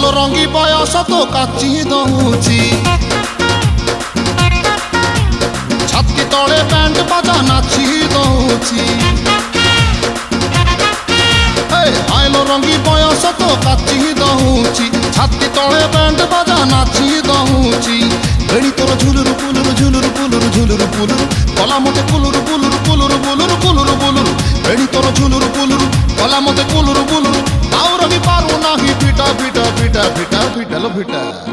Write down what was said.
ଆଇଲୋ ରଙ୍ଗି ବୟସ ତ କାଚି ଦଉଛି ଛାତି ତଳେ ବ୍ୟାଣ୍ଡ ବାଜା ନାଚି ଦଉଛି ଆଇଲୋ ରଙ୍ଗି ବୟସ ତ କାଚି ଦଉଛି ଛାତି ତଳେ ବ୍ୟାଣ୍ଡ ବାଜା ନାଚି ଦଉଛି ବେଣୀ ତୋର ଝୁଲୁରୁ ପୁଲୁରୁ ଝୁଲୁରୁ ପୁଲୁରୁ ଝୁଲୁରୁ ପୁଲୁରୁ କଲା ମତେ କୁଲୁରୁ ପୁଲୁରୁ ପୁଲୁରୁ ପୁଲୁରୁ ପୁଲୁରୁ ପୁଲୁରୁ ବେଣୀ ତୋର ଝୁଲୁରୁ ପୁଲୁରୁ କଲା ମତେ କୁଲୁରୁ ପୁଲୁରୁ ଆଉର ବି ପାରୁ ନାହିଁ ଫିଟା ଫିଟା ଫିଟା ଫିଟା ଫିଟା লো ଫিটা